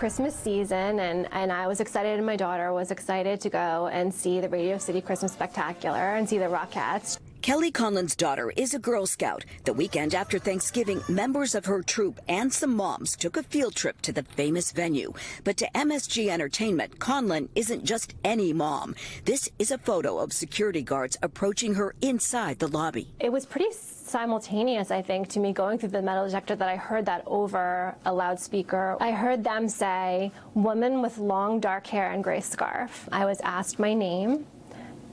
Christmas season, and I was excited, and my daughter was excited to go and see the Radio City Christmas Spectacular and see the Rockettes. Kelly Conlon's daughter is a Girl Scout. The weekend after Thanksgiving, members of her troop and some moms took a field trip to the famous venue. But to MSG Entertainment, Conlon isn't just any mom. This is a photo of security guards approaching her inside the lobby. It was pretty simultaneous, I think, to me going through the metal detector that I heard that over a loudspeaker. I heard them say, "Woman with long dark hair and gray scarf." I was asked my name,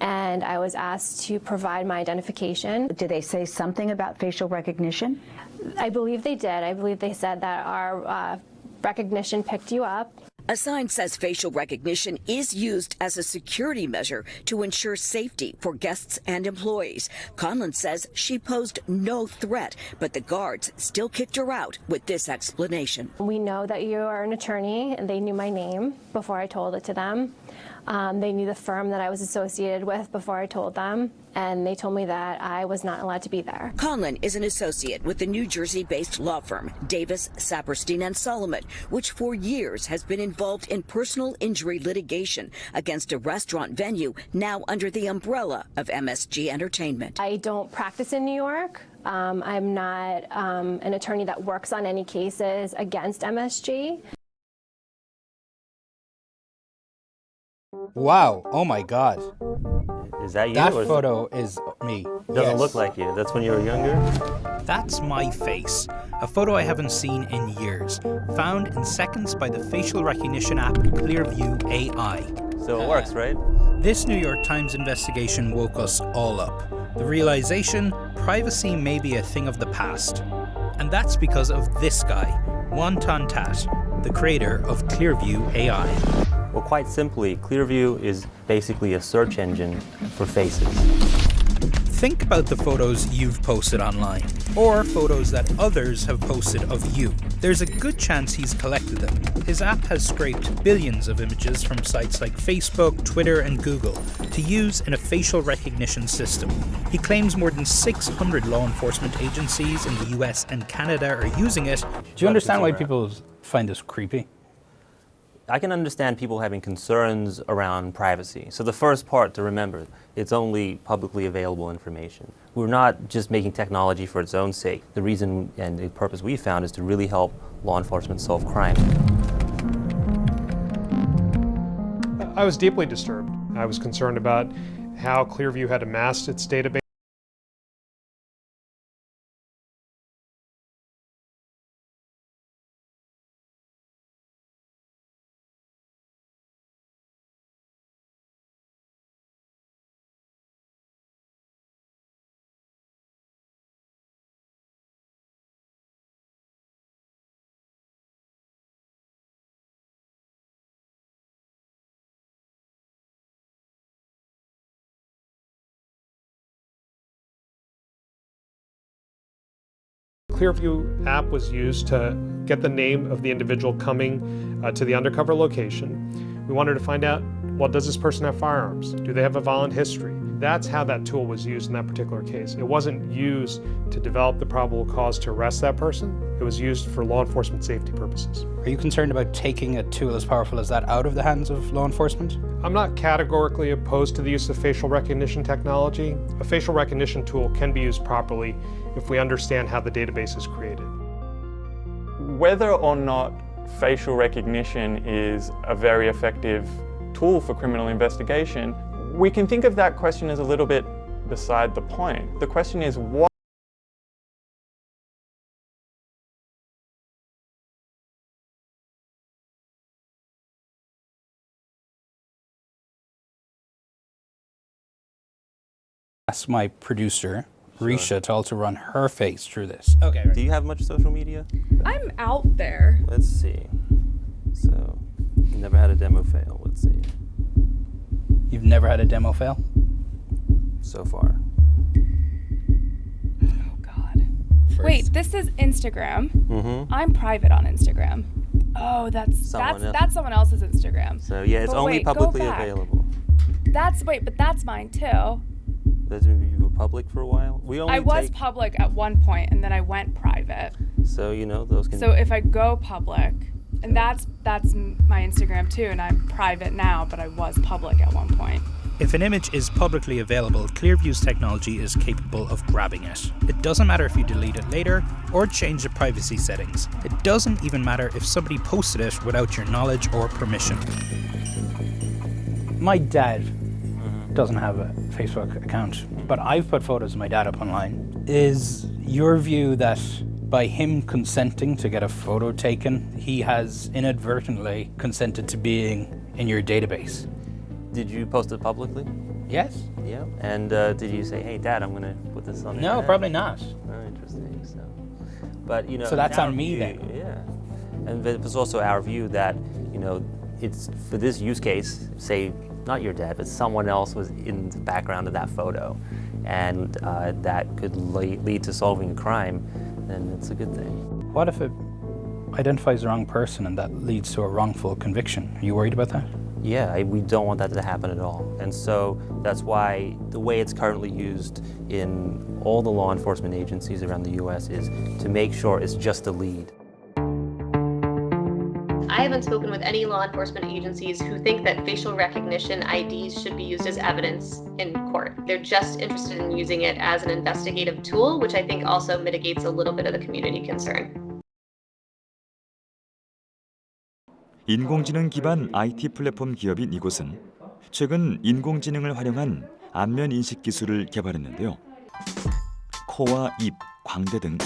and I was asked to provide my identification. Did they say something about facial recognition? I believe they did. I believe they said that our recognition picked you up. A sign says facial recognition is used as a security measure to ensure safety for guests and employees. Conlon says she posed no threat, but the guards still kicked her out with this explanation. We know that you are an attorney, and they knew my name before I told it to them. They knew the firm that I was associated with before I told them, and they told me that I was not allowed to be there. Conlon is an associate with the New Jersey-based law firm Davis, Saperstein and Solomon, which for years has been involved in personal injury litigation against a restaurant venue now under the umbrella of MSG Entertainment. I don't practice in New York. I'm not an attorney that works on any cases against MSG. Wow, oh my God. Is that you? That photo is me. Doesn't look like you. That's when you were younger? That's my face, a photo I haven't seen in years, found in seconds by the facial recognition app Clearview AI. So it works, right? This New York Times investigation woke us all up. The realization privacy may be a thing of the past. And that's because of this guy, Hoan Ton-That, the creator of Clearview AI. Well, quite simply, Clearview is basically a search engine for faces. Think about the photos you've posted online, or photos that others have posted of you. There's a good chance he's collected them. His app has scraped billions of images from sites like Facebook, Twitter, and Google to use in a facial recognition system. He claims more than 600 law enforcement agencies in the US and Canada are using it. Do you understand why people find this creepy? I can understand people having concerns around privacy. So the first part to remember, it's only publicly available information. We're not just making technology for its own sake. The reason and the purpose we found is to really help law enforcement solve crime. I was deeply disturbed. I was concerned about how Clearview had amassed its database. Clearview app was used to get the name of the individual coming to the undercover location. We wanted to find out, well, does this person have firearms? Do they have a violent history? That's how that tool was used in that particular case. It wasn't used to develop the probable cause to arrest that person. It was used for law enforcement safety purposes. Are you concerned about taking a tool as powerful as that out of the hands of law enforcement? I'm not categorically opposed to the use of facial recognition technology. A facial recognition tool can be used properly if we understand how the database is created. Whether or not facial recognition is a very effective tool for criminal investigation, we can think of that question as a little bit beside the point. The question is, what Ask my producer, Risha, to also run her face through this. Okay. Right. Do you have much social media? I'm out there. Let's see. So, you never had a demo fail. Let's see. You've never had a demo fail? So far. Oh, God. Wait, this is Instagram. Mm-hmm. I'm private on Instagram. Oh, that's someone else's Instagram. So, yeah, it's only publicly available. But that's mine, too. You were public for a while? I was public at one point, and then I went private. So, you know, those can... So if I go public... And that's my Instagram too, and I'm private now, but I was public at one point. If an image is publicly available, Clearview's technology is capable of grabbing it. It doesn't matter if you delete it later or change the privacy settings. It doesn't even matter if somebody posted it without your knowledge or permission. My dad doesn't have a Facebook account, but I've put photos of my dad up online. Is your view that by him consenting to get a photo taken, he has inadvertently consented to being in your database? Did you post it publicly? Yes. Yeah. And did you say, "Hey, Dad, I'm going to put this on"? No, probably not. Oh, interesting. But so that's on me then. Yeah. And it was also our view that it's for this use case. Say not your dad, but someone else was in the background of that photo, and that could lead to solving a crime. Then it's a good thing. What if it identifies the wrong person and that leads to a wrongful conviction? Are you worried about that? Yeah, we don't want that to happen at all. And so that's why the way it's currently used in all the law enforcement agencies around the US is to make sure it's just a lead. I haven't spoken with any law enforcement agencies who think that facial recognition IDs should be used as evidence in court. They're just interested in using it as an investigative tool, which I think also mitigates a little bit of the community concern. 인공지능 기반 IT 플랫폼 기업인 이곳은 최근 인공지능을 활용한 안면 인식 기술을 개발했는데요. 코와 입, 광대 등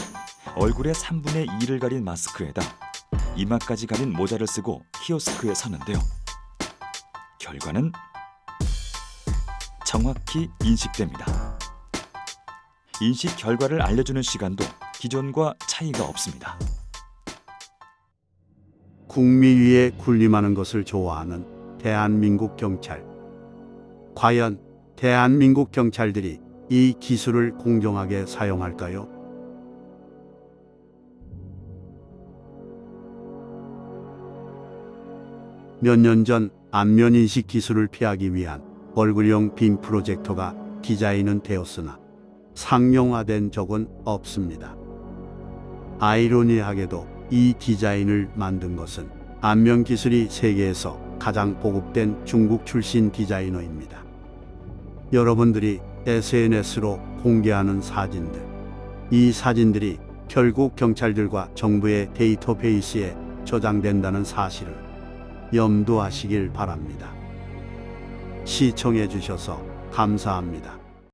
얼굴의 3분의 2를 가린 마스크에다 이마까지 가린 모자를 쓰고 키오스크에 서는데요. 결과는 정확히 인식됩니다. 인식 결과를 알려주는 시간도 기존과 차이가 없습니다. 국미 위에 군림하는 것을 좋아하는 대한민국 경찰. 과연 대한민국 경찰들이 이 기술을 공정하게 사용할까요? 몇 년 전 안면인식 기술을 피하기 위한 얼굴형 빔 프로젝터가 디자인은 되었으나 상용화된 적은 없습니다. 아이러니하게도 이 디자인을 만든 것은 안면 기술이 세계에서 가장 보급된 중국 출신 디자이너입니다. 여러분들이 SNS로 공개하는 사진들, 이 사진들이 결국 경찰들과 정부의 데이터베이스에 저장된다는 사실을 염두하시길 바랍니다. 시청해 주셔서 감사합니다.